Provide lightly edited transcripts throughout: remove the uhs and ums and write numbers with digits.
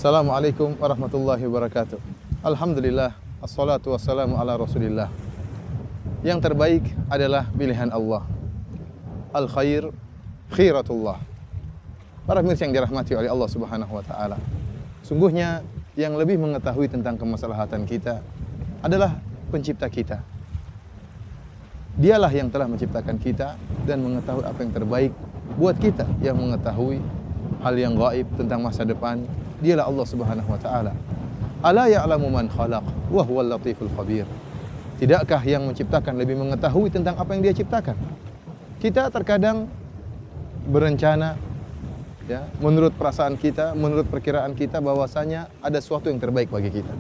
Assalamualaikum warahmatullahi wabarakatuh. Alhamdulillah, assalatu wassalamu ala rasulillah. Yang terbaik adalah pilihan Allah. Al-khair khiratullah. Para pemirsa yang dirahmati oleh Allah Subhanahu wa taala. Sungguhnya yang lebih mengetahui tentang kemaslahatan kita adalah pencipta kita. Dialah yang telah menciptakan kita dan mengetahui apa yang terbaik buat kita, yang mengetahui hal yang gaib tentang masa depan. Dialah Allah Subhanahu wa taala. Ala ya'lamu man khalaq wa huwal latiful khabir. Tidakkah yang menciptakan lebih mengetahui tentang apa yang Dia ciptakan? Kita terkadang berencana ya, menurut perasaan kita, menurut perkiraan kita bahwasanya ada sesuatu yang terbaik bagi kita.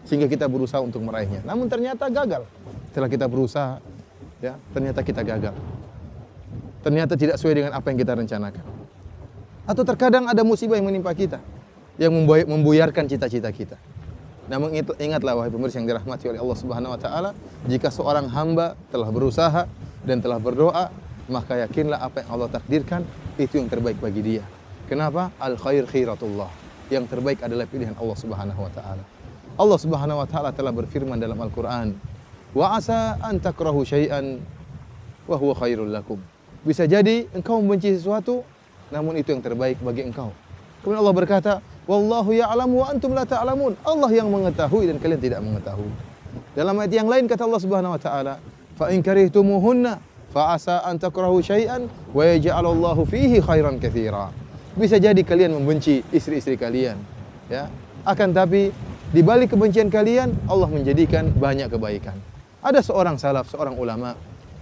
Sehingga kita berusaha untuk meraihnya. Namun ternyata gagal. Setelah kita berusaha, ya, ternyata kita gagal. Ternyata tidak sesuai dengan apa yang kita rencanakan. Atau terkadang ada musibah yang menimpa kita, yang membuyarkan cita-cita kita. Namun ingatlah wahai pemirsa yang dirahmati oleh Allah Subhanahu wa taala, jika seorang hamba telah berusaha dan telah berdoa, maka yakinlah apa yang Allah takdirkan itu yang terbaik bagi dia. Kenapa? Al khair khiratullah. Yang terbaik adalah pilihan Allah Subhanahu wa taala. Allah Subhanahu wa taala telah berfirman dalam Al-Qur'an, "Wa asa an takrahu syai'an wa huwa khairul lakum." Bisa jadi engkau membenci sesuatu, namun itu yang terbaik bagi engkau. Kemudian Allah berkata, "Wallahu ya'lamu wa antum la ta'lamun." Allah yang mengetahui dan kalian tidak mengetahui. Dalam ayat yang lain kata Allah Subhanahu wa taala, "Fa in karihtumuhunna fa asa an takrahu syai'an wa yaj'alallahu fihi khairan katsira." Bisa jadi kalian membenci istri-istri kalian, ya. Akan tapi di balik kebencian kalian Allah menjadikan banyak kebaikan. Ada seorang salaf, seorang ulama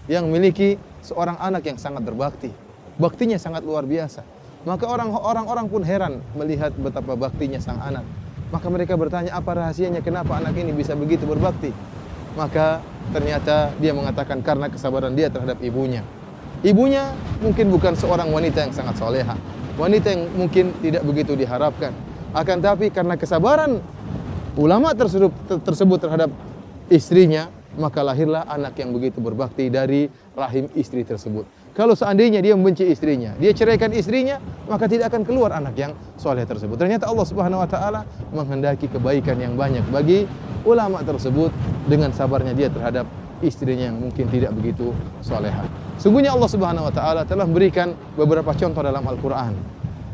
yang memiliki seorang anak yang sangat berbakti. Baktinya sangat luar biasa. Maka orang-orang pun heran melihat betapa baktinya sang anak. Maka mereka bertanya, apa rahasianya, kenapa anak ini bisa begitu berbakti? Maka ternyata dia mengatakan karena kesabaran dia terhadap ibunya. Ibunya mungkin bukan seorang wanita yang sangat soleha, wanita yang mungkin tidak begitu diharapkan. Akan tapi karena kesabaran ulama tersebut terhadap istrinya, maka lahirlah anak yang begitu berbakti dari rahim istri tersebut. Kalau seandainya dia membenci istrinya, dia ceraikan istrinya, maka tidak akan keluar anak yang soleh tersebut. Ternyata Allah Subhanahu wa taala menghendaki kebaikan yang banyak bagi ulama tersebut dengan sabarnya dia terhadap istrinya yang mungkin tidak begitu soleha. Sungguhnya Allah Subhanahu wa taala telah memberikan beberapa contoh dalam Al-Qur'an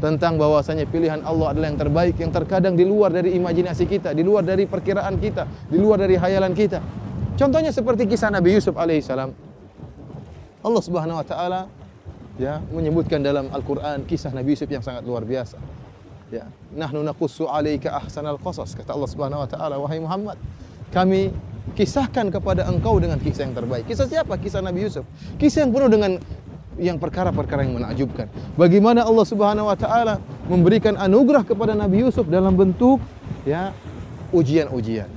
tentang bahwasanya pilihan Allah adalah yang terbaik, yang terkadang di luar dari imajinasi kita, di luar dari perkiraan kita, di luar dari hayalan kita. Contohnya seperti kisah Nabi Yusuf alaihissalam. Allah Subhanahu wa taala ya menyebutkan dalam Al-Qur'an kisah Nabi Yusuf yang sangat luar biasa. Ya, nahnu naqussu 'alaika ahsanal qasas, kata Allah Subhanahu wa taala, wahai Muhammad, kami kisahkan kepada engkau dengan kisah yang terbaik. Kisah siapa? Kisah Nabi Yusuf. Kisah yang penuh dengan perkara-perkara yang menakjubkan. Bagaimana Allah Subhanahu wa taala memberikan anugerah kepada Nabi Yusuf dalam bentuk ya ujian-ujian.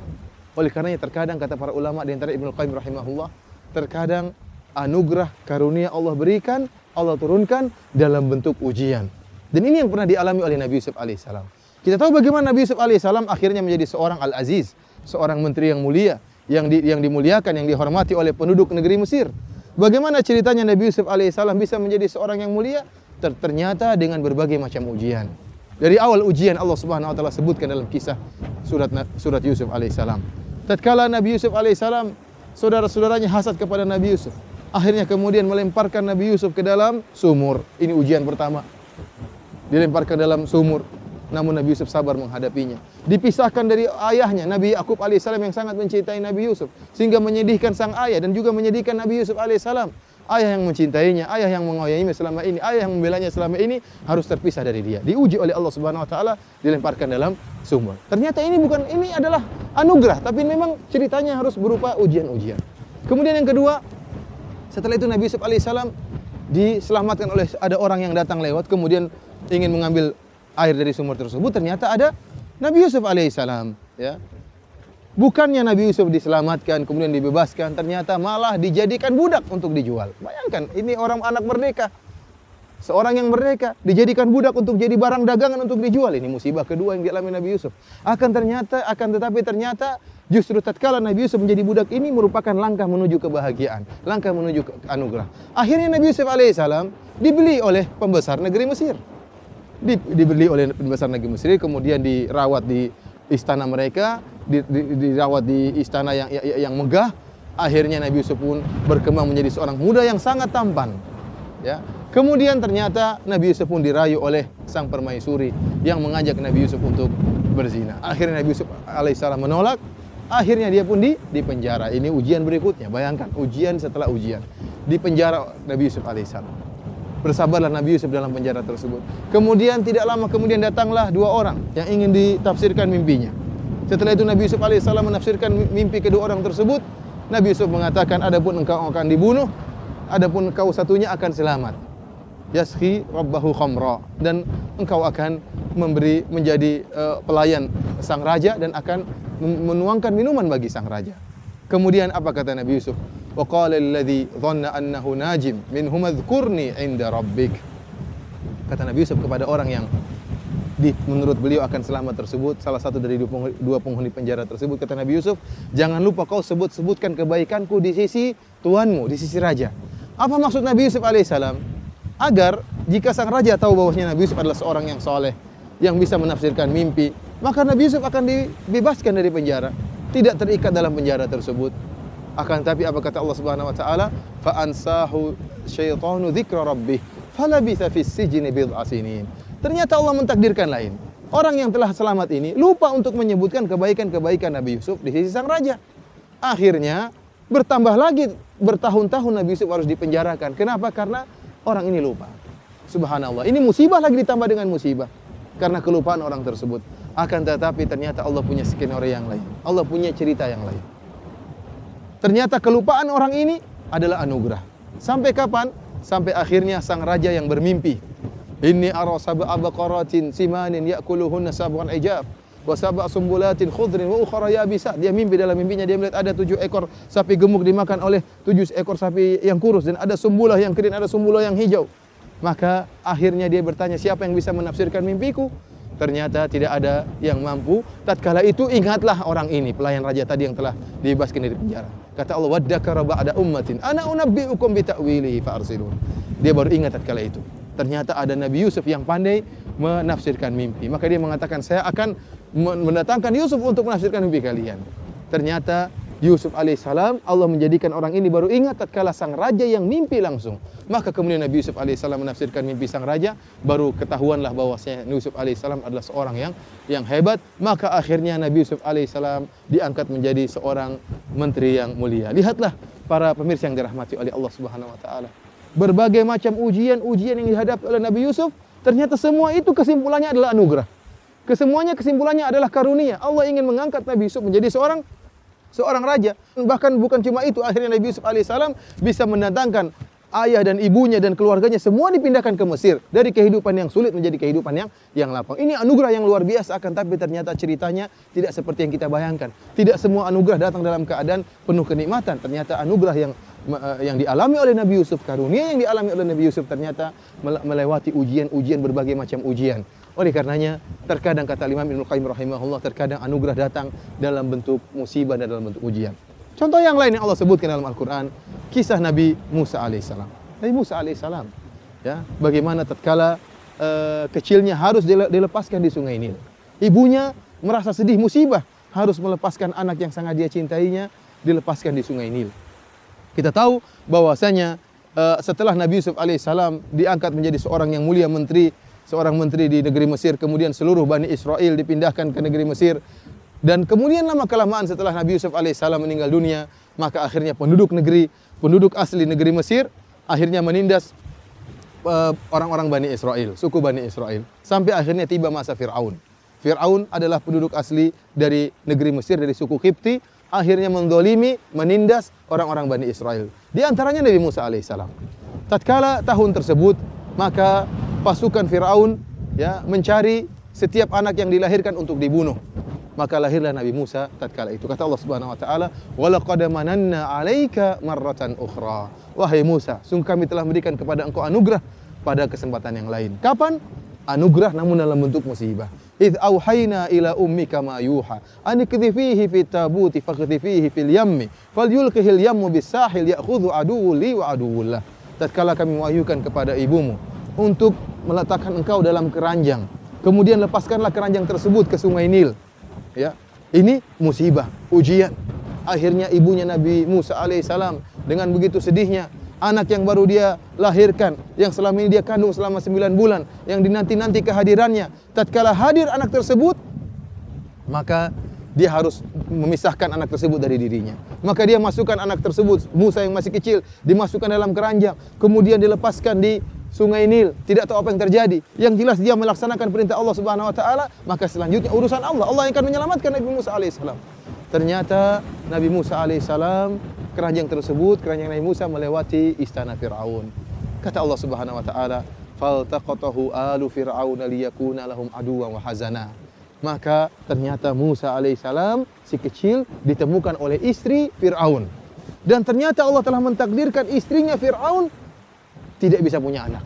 Oleh karenanya terkadang kata para ulama di antara Ibnu Qayyim rahimahullah, terkadang anugerah karunia Allah berikan, Allah turunkan dalam bentuk ujian. Dan ini yang pernah dialami oleh Nabi Yusuf alaihissalam. Kita tahu bagaimana Nabi Yusuf alaihissalam akhirnya menjadi seorang Al-Aziz, seorang menteri yang mulia, yang dimuliakan, yang dihormati oleh penduduk negeri Mesir. Bagaimana ceritanya Nabi Yusuf alaihissalam bisa menjadi seorang yang mulia? Ternyata dengan berbagai macam ujian. Dari awal ujian Allah Subhanahu wa taala sebutkan dalam kisah surat Yusuf alaihissalam. Tatkala Nabi Yusuf alaihissalam, saudara-saudaranya hasad kepada Nabi Yusuf. Akhirnya kemudian melemparkan Nabi Yusuf ke dalam sumur. Ini ujian pertama. Dilemparkan dalam sumur. Namun Nabi Yusuf sabar menghadapinya. Dipisahkan dari ayahnya, Nabi Yakub alaihissalam yang sangat mencintai Nabi Yusuf. Sehingga menyedihkan sang ayah dan juga menyedihkan Nabi Yusuf alaihissalam. Ayah yang mencintainya, ayah yang mengayominya selama ini, ayah yang membelanya selama ini harus terpisah dari dia. Diuji oleh Allah Subhanahu wa taala, dilemparkan dalam sumur. Ternyata ini adalah anugerah, tapi memang ceritanya harus berupa ujian-ujian. Kemudian yang kedua, setelah itu Nabi Yusuf alaihissalam diselamatkan oleh ada orang yang datang lewat, kemudian ingin mengambil air dari sumur tersebut. Ternyata ada Nabi Yusuf alaihissalam. Ya. Bukannya Nabi Yusuf diselamatkan, kemudian dibebaskan, ternyata malah dijadikan budak untuk dijual. Bayangkan, ini orang anak merdeka. Seorang yang merdeka, dijadikan budak untuk jadi barang dagangan untuk dijual. Ini musibah kedua yang dialami Nabi Yusuf. Tetapi ternyata justru tatkala Nabi Yusuf menjadi budak ini merupakan langkah menuju kebahagiaan, langkah menuju anugerah. Akhirnya Nabi Yusuf alaihissalam dibeli oleh pembesar negeri Mesir. dibeli oleh pembesar negeri Mesir, kemudian dirawat di istana mereka, dirawat di istana yang megah. Akhirnya Nabi Yusuf pun berkembang menjadi seorang muda yang sangat tampan. Ya. Kemudian ternyata Nabi Yusuf pun dirayu oleh sang permaisuri yang mengajak Nabi Yusuf untuk berzina. Akhirnya Nabi Yusuf alaihissalam menolak. Akhirnya dia pun di penjara. Ini ujian berikutnya. Bayangkan ujian setelah ujian. Di penjara Nabi Yusuf alaihissalam. Bersabarlah Nabi Yusuf dalam penjara tersebut. Kemudian tidak lama kemudian datanglah dua orang yang ingin ditafsirkan mimpinya. Setelah itu Nabi Yusuf alaihissalam menafsirkan mimpi kedua orang tersebut. Nabi Yusuf mengatakan, adapun engkau akan dibunuh, adapun engkau satunya akan selamat. Yaskhi rabbahu khamra, dan engkau akan menjadi pelayan sang raja dan akan menuangkan minuman bagi sang raja. Kemudian apa kata Nabi Yusuf? Wa qala alladhi dhanna annahu najim minhum adhkurni 'inda rabbik. Kata Nabi Yusuf kepada orang yang menurut beliau akan selamat tersebut, salah satu dari dua penghuni penjara tersebut, kata Nabi Yusuf, jangan lupa kau sebutkan kebaikanku di sisi tuanmu, di sisi raja. Apa maksud Nabi Yusuf alaihissalam? Agar jika sang raja tahu bahwasanya Nabi Yusuf adalah seorang yang soleh, yang bisa menafsirkan mimpi, maka Nabi Yusuf akan dibebaskan dari penjara, tidak terikat dalam penjara tersebut. Akan tapi apa kata Allah Subhanahu wa taala? Fa ansahu syaitanu dzikra rabbih falabitha fis sijni bid'a sinin. Ternyata Allah mentakdirkan lain. Orang yang telah selamat ini lupa untuk menyebutkan kebaikan-kebaikan Nabi Yusuf di sisi sang raja. Akhirnya bertambah lagi bertahun-tahun Nabi Yusuf harus dipenjarakan. Kenapa? Karena orang ini lupa. Subhanallah. Ini musibah lagi ditambah dengan musibah karena kelupaan orang tersebut. Akan tetapi ternyata Allah punya skenario yang lain. Allah punya cerita yang lain. Ternyata kelupaan orang ini adalah anugerah. Sampai kapan? Sampai akhirnya sang raja yang bermimpi. Inni ara sab'a baqaratin simanin ya'kuluhunna sab'un ijab wa sab'a sumbulatin khudrin wa ukhra yabisat. Dia mimpi, dalam mimpinya dia melihat ada 7 ekor sapi gemuk dimakan oleh 7 ekor sapi yang kurus, dan ada sumbulah yang kering, ada sumbulah yang hijau. Maka akhirnya dia bertanya, siapa yang bisa menafsirkan mimpiku? Ternyata tidak ada yang mampu. Tatkala itu ingatlah orang ini, pelayan raja tadi yang telah dibebaskan dari penjara. Kata Allah, waddakara ba'da ummatin ana unabbi'ukum bi ta'wilihi fa'arsilun. Dia baru ingat tatkala itu. Ternyata ada Nabi Yusuf yang pandai menafsirkan mimpi. Maka dia mengatakan, saya akan mendatangkan Yusuf untuk menafsirkan mimpi kalian. Ternyata Yusuf alaihissalam, Allah menjadikan orang ini baru ingat tatkala sang raja yang mimpi langsung. Maka kemudian Nabi Yusuf alaihissalam menafsirkan mimpi sang raja, baru ketahuanlah bahwasanya Yusuf alaihissalam adalah seorang yang hebat. Maka akhirnya Nabi Yusuf alaihissalam diangkat menjadi seorang menteri yang mulia. Lihatlah para pemirsa yang dirahmati oleh Allah Subhanahu wa taala. Berbagai macam ujian yang dihadapi oleh Nabi Yusuf, ternyata semua itu kesimpulannya adalah anugerah. Kesimpulannya adalah karunia. Allah ingin mengangkat Nabi Yusuf menjadi seorang raja. Bahkan bukan cuma itu, akhirnya Nabi Yusuf alaihissalam bisa mendatangkan ayah dan ibunya dan keluarganya semua dipindahkan ke Mesir, dari kehidupan yang sulit menjadi kehidupan yang lapang. Ini anugerah yang luar biasa, akan tapi ternyata ceritanya tidak seperti yang kita bayangkan. Tidak semua anugerah datang dalam keadaan penuh kenikmatan. Ternyata anugerah yang dialami oleh Nabi Yusuf, karunia yang dialami oleh Nabi Yusuf ternyata melewati ujian-ujian, berbagai macam ujian. Oleh karenanya, terkadang kata Imam Ibnu Qayyim rahimahullah, terkadang anugerah datang dalam bentuk musibah dan dalam bentuk ujian. Contoh yang lain yang Allah sebutkan dalam Al-Quran, kisah Nabi Musa alaihissalam. Nabi Musa alaihissalam, ya, bagaimana tatkala kecilnya harus dilepaskan di sungai Nil. Ibunya merasa sedih, musibah, harus melepaskan anak yang sangat dia cintainya, dilepaskan di sungai Nil. Kita tahu bahwasanya setelah Nabi Yusuf alaihissalam diangkat menjadi seorang yang mulia, seorang menteri di negeri Mesir, kemudian seluruh Bani Israel dipindahkan ke negeri Mesir, dan kemudian lama kelamaan setelah Nabi Yusuf alaihissalam meninggal dunia, maka akhirnya penduduk asli negeri Mesir akhirnya menindas orang-orang Bani Israel, suku Bani Israel, sampai akhirnya tiba masa Fir'aun. Fir'aun adalah penduduk asli dari negeri Mesir, dari suku Qibti, akhirnya mendolimi, menindas orang-orang Bani Israel. Di antaranya Nabi Musa alaihissalam. Tatkala tahun tersebut, maka pasukan Fir'aun mencari setiap anak yang dilahirkan untuk dibunuh. Maka lahirlah Nabi Musa tatkala itu. Kata Allah Subhanahu wa taala, "Wa laqad mananna 'alaika marratan ukhra." Wahai Musa, sungguh kami telah memberikan kepada engkau anugerah pada kesempatan yang lain. Kapan? Anugerah namun dalam bentuk musibah. Idz auhayna ila ummika ma yuha an ikdhifihi fit tabuti fakdhifihi fil yammi falyulqihil yammu bis sahil ya'khudhu aduwwu li wa aduwwullah. Tatkala kami mewahyukan kepada ibumu untuk meletakkan engkau dalam keranjang. Kemudian lepaskanlah keranjang tersebut ke sungai Nil. Ya, ini musibah, ujian. Akhirnya ibunya Nabi Musa alaihissalam dengan begitu sedihnya, anak yang baru dia lahirkan, yang selama ini dia kandung selama 9 bulan, yang dinanti-nanti kehadirannya. Tatkala hadir anak tersebut, maka dia harus memisahkan anak tersebut dari dirinya. Maka dia masukkan anak tersebut, Musa yang masih kecil, dimasukkan dalam keranjang, kemudian dilepaskan di sungai Nil. Tidak tahu apa yang terjadi. Yang jelas dia melaksanakan perintah Allah Subhanahu wa taala, maka selanjutnya urusan Allah. Allah yang akan menyelamatkan Nabi Musa alaihissalam. Ternyata Nabi Musa alaihissalam, keranjang tersebut, keranjang Nabi Musa melewati istana Fir'aun. Kata Allah Subhanahu wa taala, "Faltaqatahu alu fir'aun liyakuna lahum aduwwan wa hazana." Maka ternyata Musa alaihissalam si kecil ditemukan oleh istri Fir'aun. Dan ternyata Allah telah mentakdirkan istrinya Fir'aun tidak bisa punya anak.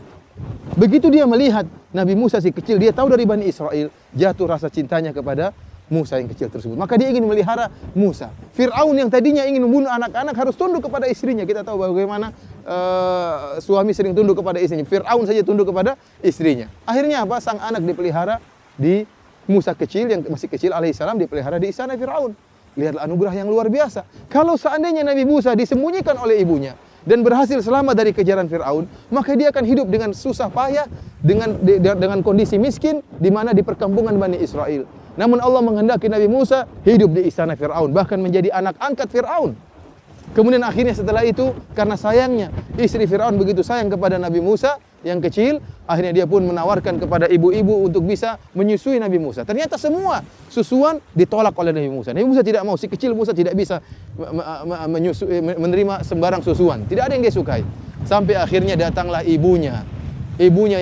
Begitu dia melihat Nabi Musa si kecil, dia tahu dari Bani Israel, jatuh rasa cintanya kepada Musa yang kecil tersebut. Maka dia ingin melihara Musa. Fir'aun yang tadinya ingin membunuh anak-anak harus tunduk kepada istrinya. Kita tahu bagaimana suami sering tunduk kepada istrinya. Fir'aun saja tunduk kepada istrinya. Akhirnya apa? Sang anak dipelihara di Musa kecil yang masih kecil alaihissalam dipelihara di istana Fir'aun. Lihatlah anugerah yang luar biasa. Kalau seandainya Nabi Musa disembunyikan oleh ibunya dan berhasil selamat dari kejaran Fir'aun, maka dia akan hidup dengan susah payah, dengan kondisi miskin di mana di perkampungan Bani Israel. Namun Allah menghendaki Nabi Musa hidup di istana Fir'aun, bahkan menjadi anak angkat Fir'aun. Kemudian akhirnya setelah itu, karena sayangnya istri Fir'aun begitu sayang kepada Nabi Musa yang kecil, akhirnya dia pun menawarkan kepada ibu-ibu untuk bisa menyusui Nabi Musa. Ternyata semua susuan ditolak oleh Nabi Musa. Nabi Musa tidak mau, si kecil Musa tidak bisa menerima sembarang susuan. Tidak ada yang dia sukai. Sampai akhirnya datanglah ibunya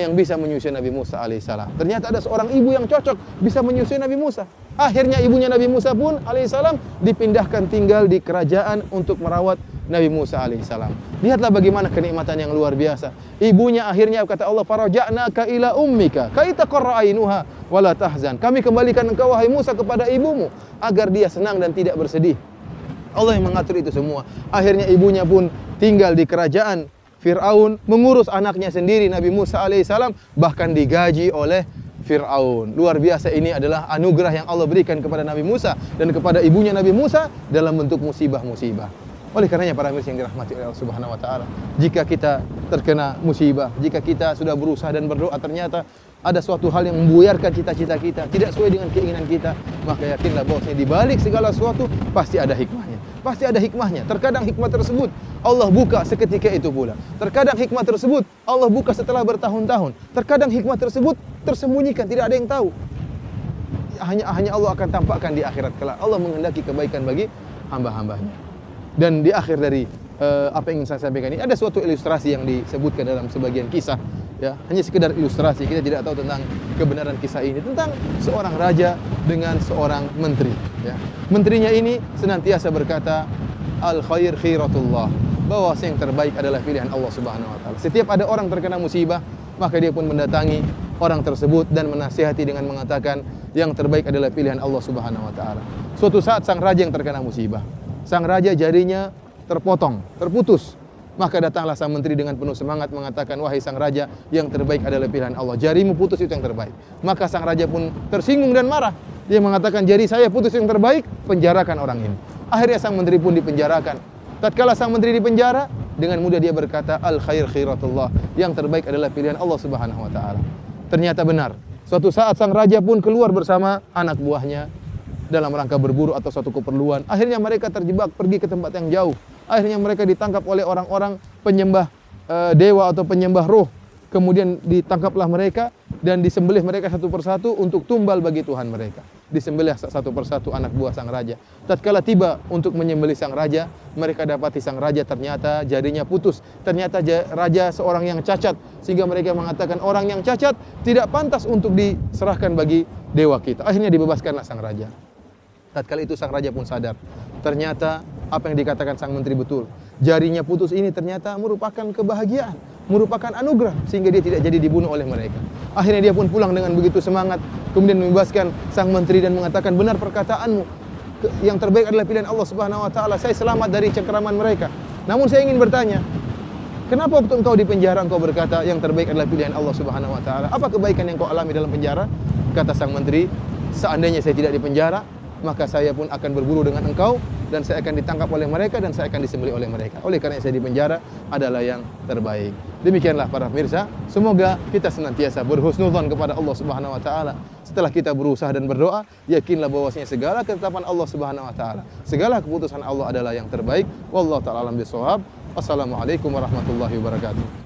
yang bisa menyusui Nabi Musa alaihissalam. Ternyata ada seorang ibu yang cocok bisa menyusui Nabi Musa. Akhirnya ibunya Nabi Musa pun alaihissalam dipindahkan tinggal di kerajaan untuk merawat Nabi Musa alaihissalam. Lihatlah bagaimana kenikmatan yang luar biasa. Ibunya akhirnya kata Allah, "Faraja'naka ila ummika kai taqarra ainuha wa la tahzan." Kami kembalikan engkau wahai Musa kepada ibumu agar dia senang dan tidak bersedih. Allah yang mengatur itu semua. Akhirnya ibunya pun tinggal di kerajaan Fir'aun, mengurus anaknya sendiri Nabi Musa alaihissalam, bahkan digaji oleh Fir'aun. Luar biasa, ini adalah anugerah yang Allah berikan kepada Nabi Musa dan kepada ibunya Nabi Musa dalam bentuk musibah-musibah. Oleh karenanya para mirsa yang dirahmati oleh Allah Subhanahu wa taala, jika kita terkena musibah, jika kita sudah berusaha dan berdoa ternyata ada suatu hal yang membuyarkan cita-cita kita, tidak sesuai dengan keinginan kita, maka yakinlah bahwasanya di balik segala sesuatu pasti ada hikmahnya. Pasti ada hikmahnya. Terkadang hikmah tersebut Allah buka seketika itu pula. Terkadang hikmah tersebut Allah buka setelah bertahun-tahun. Terkadang hikmah tersebut tersembunyikan, tidak ada yang tahu. Hanya Allah akan tampakkan di akhirat kelak. Allah menghendaki kebaikan bagi hamba-hambanya. Dan di akhir dari apa yang ingin saya sampaikan ini ada suatu ilustrasi yang disebutkan dalam sebagian kisah, ya, hanya sekedar ilustrasi, kita tidak tahu tentang kebenaran kisah ini, tentang seorang raja dengan seorang menteri, ya. Menterinya ini senantiasa berkata al khair khiratullah, bahwa yang terbaik adalah pilihan Allah Subhanahu wa taala. Setiap ada orang terkena musibah, maka dia pun mendatangi orang tersebut dan menasihati dengan mengatakan yang terbaik adalah pilihan Allah Subhanahu wa taala. Suatu saat sang raja yang terkena musibah, sang raja jarinya terputus. Maka datanglah sang menteri dengan penuh semangat mengatakan, wahai sang raja, yang terbaik adalah pilihan Allah. Jarimu putus itu yang terbaik. Maka sang raja pun tersinggung dan marah. Dia mengatakan, jari saya putus yang terbaik, penjarakan orang ini. Akhirnya sang menteri pun dipenjarakan. Tatkala sang menteri dipenjara, dengan mudah dia berkata, al khair khiratullah, yang terbaik adalah pilihan Allah Subhanahu wa taala. Ternyata benar. Suatu saat sang raja pun keluar bersama anak buahnya dalam rangka berburu atau suatu keperluan. Akhirnya mereka terjebak pergi ke tempat yang jauh. Akhirnya mereka ditangkap oleh orang-orang penyembah dewa atau penyembah roh. Kemudian ditangkaplah mereka dan disembelih mereka satu persatu untuk tumbal bagi Tuhan mereka. Disembelih satu persatu anak buah sang raja. Tatkala tiba untuk menyembelih sang raja, mereka dapati sang raja ternyata jarinya putus. Ternyata raja seorang yang cacat, sehingga mereka mengatakan orang yang cacat tidak pantas untuk diserahkan bagi dewa kita. Akhirnya dibebaskanlah sang raja. Tatkala itu sang raja pun sadar, ternyata apa yang dikatakan sang menteri betul. Jarinya putus ini ternyata merupakan kebahagiaan, merupakan anugerah, sehingga dia tidak jadi dibunuh oleh mereka. Akhirnya dia pun pulang dengan begitu semangat, kemudian membebaskan sang menteri dan mengatakan, benar perkataanmu, yang terbaik adalah pilihan Allah Subhanahu wa taala. Saya selamat dari cengkeraman mereka. Namun saya ingin bertanya, Kenapa waktu engkau di penjara engkau berkata yang terbaik adalah pilihan Allah Subhanahu wa taala? Apa kebaikan yang kau alami dalam penjara? Kata sang menteri, seandainya saya tidak di penjara, maka saya pun akan berburu dengan engkau dan saya akan ditangkap oleh mereka dan saya akan disembelih oleh mereka. Oleh karena saya di penjara adalah yang terbaik. Demikianlah para pemirsa, semoga kita senantiasa berhusnudzon kepada Allah Subhanahu wa taala. Setelah kita berusaha dan berdoa, yakinlah bahwasanya segala ketetapan Allah Subhanahu wa taala, segala keputusan Allah adalah yang terbaik. Wallahu taala alam bisawab. Wassalamualaikum warahmatullahi wabarakatuh.